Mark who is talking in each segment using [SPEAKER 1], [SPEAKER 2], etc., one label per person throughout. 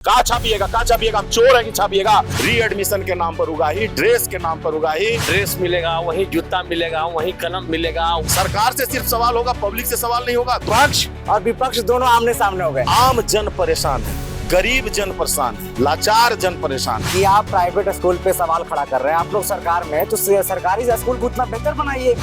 [SPEAKER 1] कहाँ छापिएगा, कहाँ छापिएगा? हम चोर है कि छापिएगा? री एडमिशन के नाम पर उगाही, ड्रेस के नाम पर उगाही।
[SPEAKER 2] ड्रेस मिलेगा, वहीं जूता मिलेगा, वहीं कलम मिलेगा।
[SPEAKER 1] सरकार से सिर्फ सवाल होगा, पब्लिक से सवाल नहीं होगा।
[SPEAKER 3] पक्ष और विपक्ष दोनों आमने सामने हो गए।
[SPEAKER 1] आम जन परेशान है, गरीब जन परेशान है, लाचार जन परेशान है।
[SPEAKER 3] कि आप प्राइवेट स्कूल पे सवाल खड़ा कर रहे हैं। आप लोग सरकार में हैं, तो सरकारी स्कूल को उतना बेहतर बनाइए।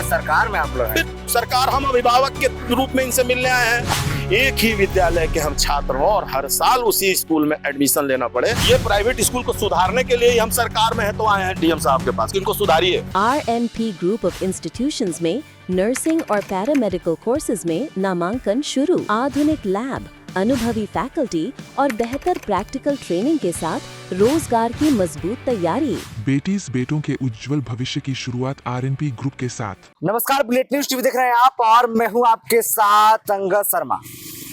[SPEAKER 3] सरकार में आप लोग हैं।
[SPEAKER 1] सरकार, हम अभिभावक के रूप में इनसे मिलने आए हैं। एक ही विद्यालय के हम छात्र हों और हर साल उसी स्कूल में एडमिशन लेना पड़े। ये प्राइवेट स्कूल को सुधारने के लिए ही हम सरकार में है तो आए हैं डीएम साहब के पास, इनको सुधारिए।
[SPEAKER 4] RNP ग्रुप ऑफ इंस्टीट्यूशंस में नर्सिंग और पैरामेडिकल कोर्सेज में नामांकन शुरू। आधुनिक लैब, अनुभवी फैकल्टी और बेहतर प्रैक्टिकल ट्रेनिंग के साथ रोजगार की मजबूत तैयारी।
[SPEAKER 5] बेटीज बेटों के उज्जवल भविष्य की शुरुआत RNP ग्रुप के साथ।
[SPEAKER 3] नमस्कार, बुलेट न्यूज टीवी देख रहे हैं आप और मैं हूं आपके साथ अंगद शर्मा।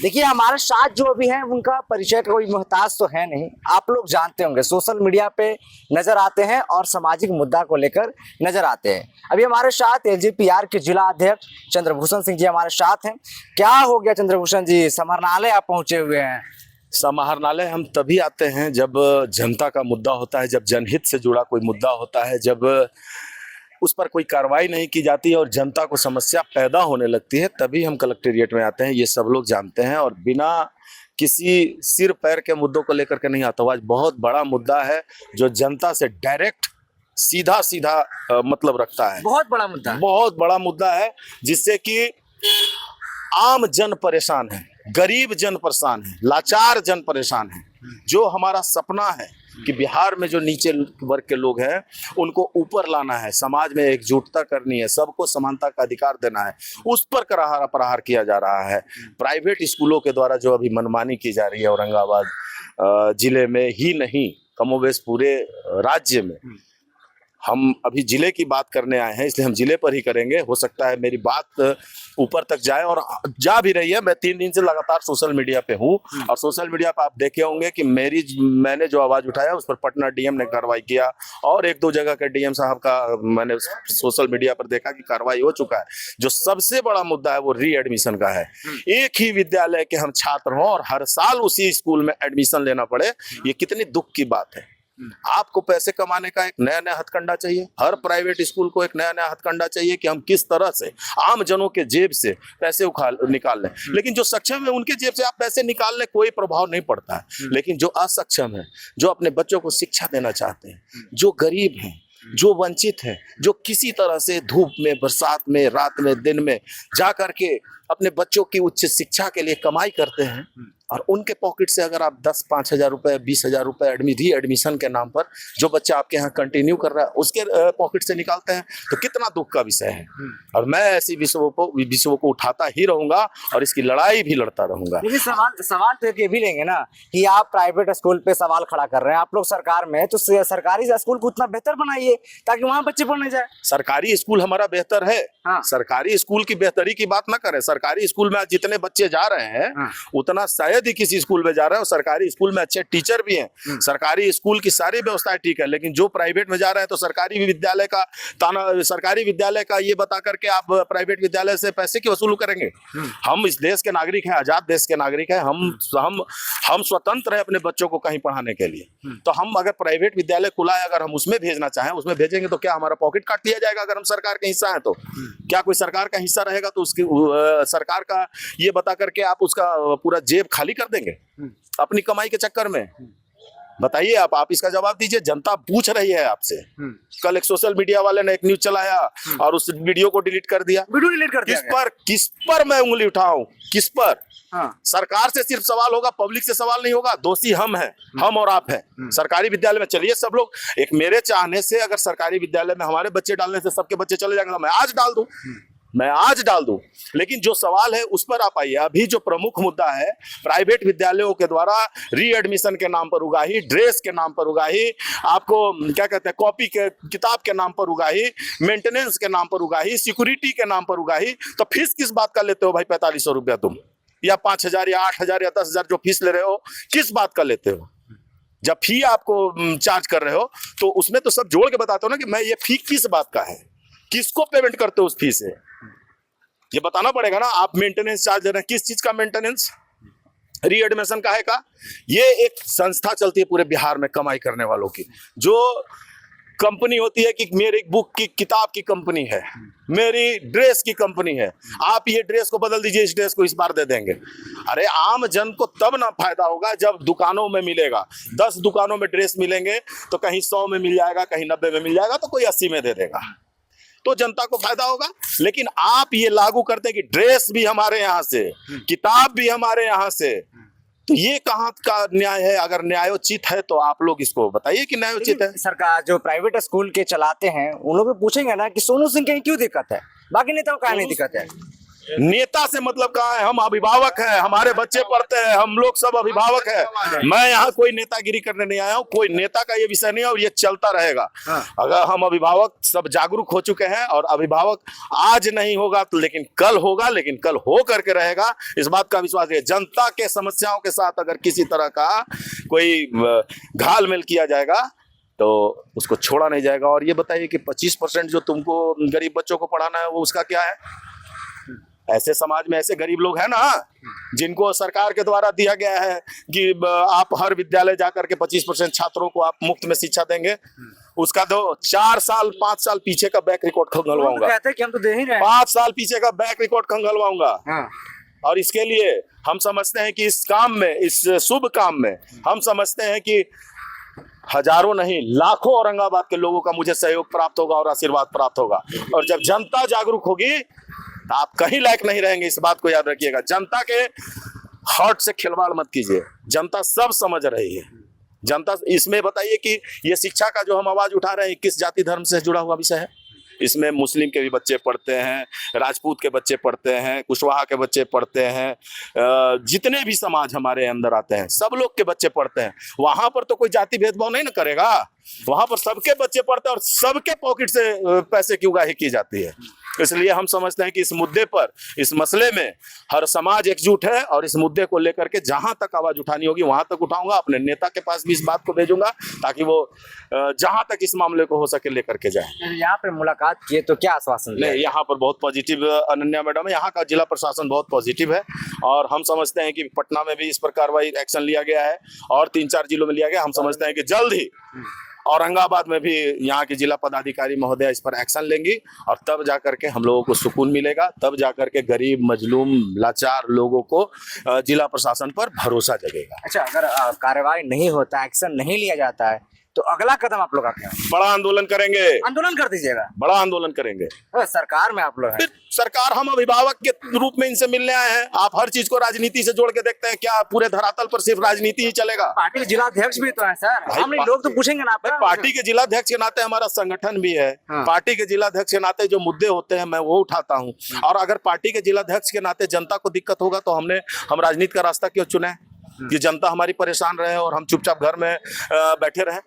[SPEAKER 3] देखिए, हमारे साथ जो भी हैं उनका परिचय कोई मोहताज तो है नहीं। आप लोग जानते होंगे, सोशल मीडिया पे नजर आते हैं और सामाजिक मुद्दा को लेकर नजर आते हैं। अभी हमारे साथ LJPR के जिला अध्यक्ष चंद्रभूषण सिंह जी हमारे साथ हैं। क्या हो गया चंद्रभूषण जी, समाहरणालय आप पहुंचे हुए हैं?
[SPEAKER 1] समाहरणालय हम तभी आते हैं जब जनता का मुद्दा होता है, जब जनहित से जुड़ा कोई मुद्दा होता है, जब उस पर कोई कार्रवाई नहीं की जाती है और जनता को समस्या पैदा होने लगती है, तभी हम कलेक्टेरिएट में आते हैं। ये सब लोग जानते हैं और बिना किसी सिर पैर के मुद्दों को लेकर के नहीं आता हूँ। आज बहुत बड़ा मुद्दा है जो जनता से डायरेक्ट सीधा सीधा मतलब रखता है।
[SPEAKER 3] बहुत बड़ा मुद्दा है।
[SPEAKER 1] बहुत बड़ा मुद्दा है जिससे कि आम जन परेशान है, गरीब जन परेशान है, लाचार जन परेशान है। जो हमारा सपना है कि बिहार में जो नीचे वर्ग के लोग हैं उनको ऊपर लाना है, समाज में एकजुटता करनी है, सबको समानता का अधिकार देना है, उस पर प्रहार किया जा रहा है। प्राइवेट स्कूलों के द्वारा जो अभी मनमानी की जा रही है औरंगाबाद जिले में ही नहीं, कमोबेश पूरे राज्य में। हम अभी जिले की बात करने आए हैं, इसलिए हम जिले पर ही करेंगे। हो सकता है मेरी बात ऊपर तक जाए और जा भी रही है। मैं 3 दिन से लगातार सोशल मीडिया पे हूँ और सोशल मीडिया पे आप देखे होंगे कि मैंने जो आवाज उठाया उस पर पटना डीएम ने कार्रवाई किया और 1-2 जगह के डीएम साहब का मैंने सोशल मीडिया पर देखा कि कार्रवाई हो चुका है। जो सबसे बड़ा मुद्दा है वो री एडमिशन का है। एक ही विद्यालय के हम छात्र हों और हर साल उसी स्कूल में एडमिशन लेना पड़े, ये कितनी दुख की बात है। आपको पैसे कमाने का एक नया नया हथकंडा चाहिए। हर प्राइवेट स्कूल को एक नया नया हथकंडा चाहिए कि हम किस तरह से आम जनों के जेब से पैसे निकाल लें। लेकिन जो सक्षम है उनके जेब से आप पैसे निकाल लें, कोई प्रभाव नहीं पड़ता है। लेकिन जो असक्षम है, जो अपने बच्चों को शिक्षा देना चाहते हैं, जो गरीब हैं, जो वंचित है, जो किसी तरह से धूप में, बरसात में, रात में, दिन में जा करके अपने बच्चों की उच्च शिक्षा के लिए कमाई करते हैं और उनके पॉकेट से अगर आप 10-5 हजार रुपए, 20 हजार रुपए एडमिशन के नाम पर जो बच्चा आपके यहाँ कंटिन्यू कर रहा है उसके पॉकेट से निकालते हैं, तो कितना दुख का विषय है। और मैं ऐसी विषयों को उठाता ही रहूंगा और इसकी लड़ाई भी लड़ता रहूंगा।
[SPEAKER 3] लेकिन सवाल तो ये भी लेंगे ना कि आप प्राइवेट स्कूल पे सवाल खड़ा कर रहे हैं। आप लोग सरकार में हैं, तो सरकारी स्कूल को उतना बेहतर बनाइए ताकि वहाँ बच्चे पढ़ने जाए।
[SPEAKER 1] सरकारी स्कूल हमारा बेहतर है।
[SPEAKER 3] हाँ।
[SPEAKER 1] सरकारी स्कूल की बेहतरी की बात ना करें। सरकारी स्कूल में आज जितने बच्चे जा रहे हैं उतना शायद ही किसी स्कूल में जा रहे हैं। और सरकारी स्कूल में अच्छे टीचर भी हैं, सरकारी स्कूल की सारी व्यवस्थाएं ठीक है। लेकिन जो प्राइवेट में जा रहे हैं तो सरकारी विद्यालय का ये बता करके आप प्राइवेट विद्यालय से पैसे क्यों वसूल करेंगे? हम इस देश के नागरिक हैं, आजाद देश के नागरिक हैं। हम स्वतंत्र हैं अपने बच्चों को कहीं पढ़ाने के लिए। तो हम अगर प्राइवेट विद्यालय खुला है, अगर हम उसमें भेजना चाहें, उसमें भेजेंगे तो क्या हमारा पॉकेट काट लिया जाएगा? अगर हम सरकार का हिस्सा है तो क्या कोई सरकार का हिस्सा रहेगा तो उसकी सरकार का ये बता करके आप उसका पूरा जेब खाली कर देंगे अपनी कमाई के चक्कर में? बताइए, आप इसका जवाब दीजिए। जनता पूछ रही है आपसे। कल एक सोशल मीडिया वाले ने एक न्यूज चलाया और उस वीडियो को डिलीट कर दिया। किस पर मैं उंगली उठाऊं? किस पर? हाँ। सरकार से सिर्फ सवाल होगा, पब्लिक से सवाल नहीं होगा। दोषी हम हैं, हम और आप हैं। सरकारी विद्यालय में चलिए सब लोग। एक मेरे चाहने से अगर सरकारी विद्यालय में हमारे बच्चे डालने से सबके बच्चे चले जाएंगे तो मैं आज डाल दूं। लेकिन जो सवाल है उस पर आप आइए। अभी जो प्रमुख मुद्दा है, प्राइवेट विद्यालयों के द्वारा री एडमिशन के नाम पर उगाही, ड्रेस के नाम पर उगाही, आपको क्या कहते हैं, कॉपी के किताब के नाम पर उगाही, मेंटेनेंस के नाम पर उगाही, सिक्योरिटी के नाम पर उगाही। तो फीस किस बात का लेते हो भाई? 4500 रुपया तुम, या 5000 या 8000 या 10,000 जो फीस ले रहे हो, किस बात का लेते हो? जब फी आपको चार्ज कर रहे हो तो उसमें तो सब जोड़ के बताते हो ना कि मैं ये फी किस बात का है, किसको पेमेंट करते हो उस फी से, ये बताना पड़ेगा ना। आप मेंटेनेंस चार्ज ले रहे हैं, किस चीज का मेंटेनेंस? रीएडमिशन का है का, ये एक संस्था चलती है पूरे बिहार में कमाई करने वालों की, जो कंपनी होती है कि मेरी बुक की किताब की कंपनी है, मेरी ड्रेस की कंपनी है, आप ये ड्रेस को बदल दीजिए, इस ड्रेस को इस बार दे देंगे। अरे आम जन को तब ना फायदा होगा जब दुकानों में मिलेगा, 10 दुकानों में ड्रेस मिलेंगे तो कहीं 100 में मिल जाएगा, कहीं 90 में मिल जाएगा, तो कोई 80 में दे देगा, तो जनता को फायदा होगा। लेकिन आप ये लागू करते हैं कि ड्रेस भी हमारे यहाँ से, किताब भी हमारे यहाँ से, तो ये कहाँ का न्याय है? अगर न्यायोचित है तो आप लोग इसको बताइए कि न्यायोचित है।
[SPEAKER 3] सरकार जो प्राइवेट स्कूल के चलाते हैं उन लोग पूछेंगे ना कि सोनू सिंह के क्यों दिक्कत है, बाकी नेताओं का नहीं दिक्कत है।
[SPEAKER 1] नेता से मतलब कहाँ है? हम अभिभावक हैं, हमारे बच्चे पढ़ते हैं, हम लोग सब अभिभावक हैं। मैं यहाँ कोई नेतागिरी करने नहीं आया हूँ, कोई नेता का ये विषय नहीं है और ये चलता रहेगा। अगर हम अभिभावक सब जागरूक हो चुके हैं और अभिभावक आज नहीं होगा तो लेकिन कल होगा, लेकिन कल हो करके रहेगा, इस बात का विश्वास है। जनता के समस्याओं के साथ अगर किसी तरह का कोई घालमेल किया जाएगा तो उसको छोड़ा नहीं जाएगा। और ये बताइए कि 25% जो तुमको गरीब बच्चों को पढ़ाना है वो उसका क्या है? ऐसे समाज में ऐसे गरीब लोग हैं ना जिनको सरकार के द्वारा दिया गया है कि आप हर विद्यालय जाकर के 25% छात्रों को आप मुफ्त में शिक्षा देंगे, उसका तो 4 साल 5 साल पीछे का बैक रिकॉर्ड खंगलवाऊंगा।
[SPEAKER 3] कहते हैं कि हम तो दे ही रहे हैं।
[SPEAKER 1] 5 साल पीछे का बैक रिकॉर्ड खंगलवाऊंगा। और इसके लिए हम समझते हैं कि इस काम में, इस शुभ काम में हम समझते हैं कि हजारों नहीं लाखों औरंगाबाद के लोगों का मुझे सहयोग प्राप्त होगा और आशीर्वाद प्राप्त होगा। और जब जनता जागरूक होगी तो आप कहीं लायक नहीं रहेंगे, इस बात को याद रखिएगा। जनता के हार्ट से खिलवाड़ मत कीजिए, जनता सब समझ रही है। जनता इसमें बताइए कि ये शिक्षा का जो हम आवाज उठा रहे हैं किस जाति धर्म से जुड़ा हुआ विषय है? इसमें मुस्लिम के भी बच्चे पढ़ते हैं, राजपूत के बच्चे पढ़ते हैं, कुशवाहा के बच्चे पढ़ते हैं, जितने भी समाज हमारे अंदर आते हैं सब लोग के बच्चे पढ़ते हैं। वहां पर तो कोई जाति भेदभाव नहीं ना करेगा, वहां पर सबके बच्चे पढ़ते हैं और सबके पॉकेट से पैसे की उगाही की जाती है। इसलिए हम समझते हैं कि इस मुद्दे पर, इस मसले में हर समाज एकजुट है और इस मुद्दे को लेकर के जहां तक आवाज उठानी होगी वहां तक उठाऊंगा। अपने नेता के पास भी इस बात को भेजूंगा ताकि वो जहां तक इस मामले को हो सके लेकर के जाए।
[SPEAKER 3] यहाँ पे मुलाकात किए तो क्या आश्वासन दिया?
[SPEAKER 1] नहीं, यहाँ पर बहुत पॉजिटिव अनन्या मैडम है, यहाँ का जिला प्रशासन बहुत पॉजिटिव है और हम समझते हैं कि पटना में भी इस पर कार्रवाई एक्शन लिया गया है और 3-4 जिलों में लिया गया। हम समझते हैं कि जल्द ही औरंगाबाद में भी यहाँ के जिला पदाधिकारी महोदय इस पर एक्शन लेंगी और तब जाकर के हम लोगों को सुकून मिलेगा, तब जाकर के गरीब मजलूम लाचार लोगों को जिला प्रशासन पर भरोसा जगेगा।
[SPEAKER 3] अच्छा, अगर कार्रवाई नहीं होता, एक्शन नहीं लिया जाता है तो अगला कदम आप लोग का क्या है?
[SPEAKER 1] बड़ा आंदोलन करेंगे।
[SPEAKER 3] आंदोलन कर दीजिएगा?
[SPEAKER 1] बड़ा आंदोलन करेंगे।
[SPEAKER 3] सरकार में आप लोग हैं।
[SPEAKER 1] फिर सरकार, हम अभिभावक के रूप में इनसे मिलने आए हैं। आप हर चीज को राजनीति से जोड़ के देखते हैं क्या? पूरे धरातल पर सिर्फ राजनीति ही चलेगा?
[SPEAKER 3] पार्टी के जिलाध्यक्ष भी तो है सर, हम लोग तो पूछेंगे ना आपका।
[SPEAKER 1] पार्टी के जिलाध्यक्ष के नाते हमारा संगठन भी है। पार्टी के जिलाध्यक्ष के नाते जो मुद्दे होते हैं मैं वो उठाता हूँ। और अगर पार्टी के जिलाध्यक्ष के नाते जनता को दिक्कत होगा तो हम राजनीति का रास्ता क्यों चुने कि जनता हमारी परेशान रहे और हम चुपचाप घर में बैठे रहे?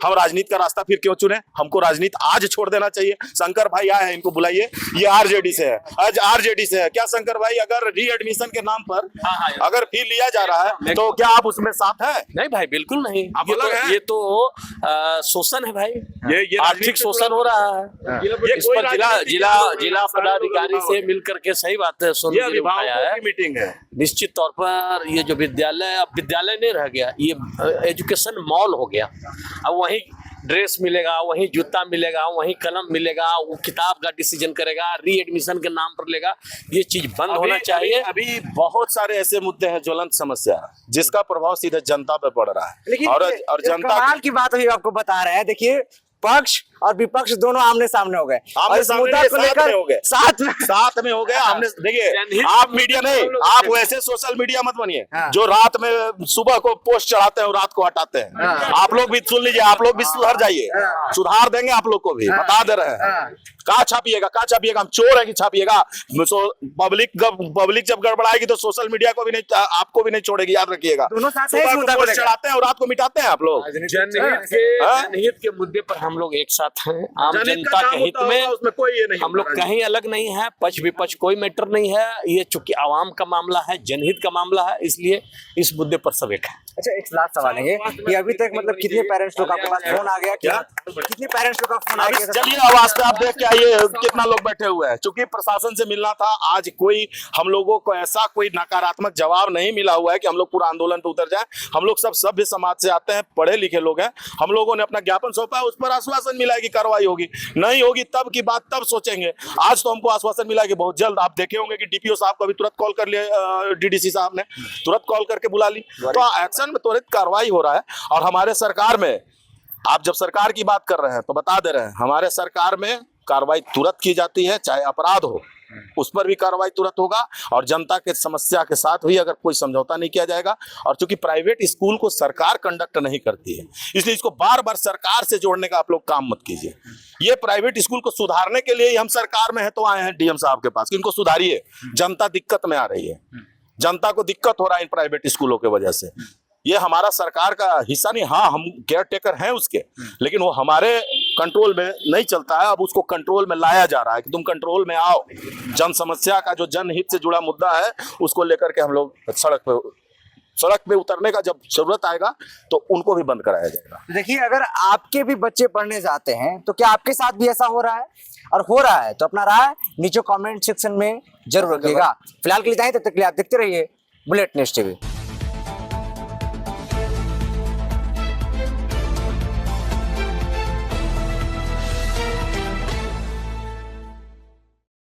[SPEAKER 1] हम राजनीति का रास्ता फिर क्यों चुने? हमको राजनीति आज छोड़ देना चाहिए। शंकर भाई आए हैं, इनको बुलाइए। ये आरजेडी से है, आज आरजेडी से है। क्या शंकर भाई, अगर रीएडमिशन के नाम पर अगर फी लिया जा रहा है तो क्या आप उसमें साथ हैं?
[SPEAKER 2] नहीं भाई, बिल्कुल नहीं।
[SPEAKER 1] ये
[SPEAKER 2] तो शोषण है भाई,
[SPEAKER 1] ये
[SPEAKER 2] आर्थिक शोषण हो रहा है। इस पर जिला पदाधिकारी से मिलकर के, सही बात है, सोनू जी ने बताया है,
[SPEAKER 1] मीटिंग है।
[SPEAKER 2] निश्चित तौर पर ये जो विद्यालय अब विद्यालय नहीं रह गया, ये एजुकेशन मॉल हो गया। अब वहीं ड्रेस मिलेगा, वहीं जूता मिलेगा, वहीं कलम मिलेगा, वो किताब का डिसीजन करेगा, रीएडमिशन के नाम पर लेगा। ये चीज बंद होना चाहिए।
[SPEAKER 1] अभी बहुत सारे ऐसे मुद्दे हैं, ज्वलंत समस्या जिसका प्रभाव सीधे जनता पे पड़ रहा है।
[SPEAKER 3] लेकिन
[SPEAKER 1] और जनता
[SPEAKER 3] कमाल की बात अभी आपको बता रहे हैं। देखिए, पक्ष और विपक्ष दोनों आमने सामने हो गए और इस मुद्दा को लेकर साथ में हो गए। हमने देखिए, आप मीडिया नहीं, आप वैसे सोशल मीडिया मत बनिए जो रात में सुबह को पोस्ट चढ़ाते हैं और रात को हटाते हैं। आप लोग भी सुन लीजिए, आप लोग भी सुधर जाइए, सुधार देंगे आप लोग को भी, बता दे रहे हैं। कहाँ छापिएगा, कहाँ छापिएगा? हम चोर है कि छापिएगा? पब्लिक जब गड़बड़ाएगी तो सोशल मीडिया को भी नहीं, आपको भी नहीं छोड़ेगी, याद रखिएगा। दोनों साथ
[SPEAKER 1] पोस्ट चढ़ाते हैं और रात को मिटाते हैं आप लोग।
[SPEAKER 2] जनहित के मुद्दे पर हम लोग एक साथ साथ हैं, आम
[SPEAKER 1] जनहित
[SPEAKER 2] जनता
[SPEAKER 1] का
[SPEAKER 2] के
[SPEAKER 1] काम
[SPEAKER 2] हित
[SPEAKER 1] होता
[SPEAKER 2] में।
[SPEAKER 1] होगा, उसमें कोई ये नहीं
[SPEAKER 2] हम लोग
[SPEAKER 1] होता है।
[SPEAKER 2] कहीं अलग नहीं है, पक्ष विपक्ष कोई मैटर नहीं है, ये चूंकि आवाम का मामला है, जनहित का मामला है, इसलिए इस मुद्दे पर सब एक है।
[SPEAKER 3] अच्छा, एक लास्ट सवाल है ये कि अभी तक मतलब कितने पेरेंट्स लोग आपके पास फोन आ गया क्या? कितने पेरेंट्स लोग का फोन आ
[SPEAKER 1] अभी
[SPEAKER 3] गया?
[SPEAKER 1] चलिए आवाज पे आप देख के आइए कितना लोग बैठे हुए हैं। चूंकि प्रशासन से मिलना था, आज कोई हम लोगों को ऐसा कोई नकारात्मक जवाब नहीं मिला हुआ है कि हम लोग पूरा आंदोलन पे उतर जाएं। हम लोग सब सभ्य समाज से आते हैं, पढ़े लिखे लोग हैं। हम लोगों ने अपना ज्ञापन सौंपा है, उस पर आश्वासन मिला है कि कार्रवाई होगी। नहीं होगी तब की बात तब सोचेंगे। आज तो हमको आश्वासन मिला है कि बहुत जल्द, आप देखे होंगे कि डीपीओ साहब को अभी तुरंत कॉल कर लिया, डीडीसी साहब ने तुरंत कॉल करके बुला ली, तो एक्शन में त्वरित कार्रवाई हो रहा है। और हमारे सरकार में, आप जब सरकार की बात कर रहे हैं तो बता दे रहे हैं, हमारे सरकार में कार्रवाई तुरंत की जाती है, चाहे अपराध हो उस पर भी कार्रवाई तुरंत होगा। और जनता के समस्या के साथ भी अगर कोई समझौता नहीं किया जाएगा, और चूंकि प्राइवेट स्कूल को सरकार कंडक्ट नहीं करती है, इसलिए इसको बार बार सरकार से जोड़ने का आप लोग काम मत कीजिए। ये प्राइवेट स्कूल को सुधारने के लिए ही हम सरकार में है तो आए हैं डीएम साहब के पास कि इनको सुधारिए, जनता दिक्कत में आ रही है, जनता को दिक्कत हो रहा है इन प्राइवेट स्कूलों की वजह से। ये हमारा सरकार का हिस्सा नहीं, हाँ हम केयर टेकर हैं उसके, लेकिन वो हमारे कंट्रोल में नहीं चलता है। अब उसको कंट्रोल में लाया जा रहा है कि तुम कंट्रोल में आओ। जन समस्या का जो जनहित से जुड़ा मुद्दा है उसको लेकर के हम लोग सड़क पे उतरने का जब जरूरत आएगा तो उनको भी बंद कराया जाएगा।
[SPEAKER 3] देखिए, अगर आपके भी बच्चे पढ़ने जाते हैं तो क्या आपके साथ भी ऐसा हो रहा है? और हो रहा है तो अपना राय नीचे कमेंट सेक्शन में जरूर रखिएगा। फिलहाल के लिए तब तक के लिए आप देखते रहिए बुलेट न्यूज़ टीवी।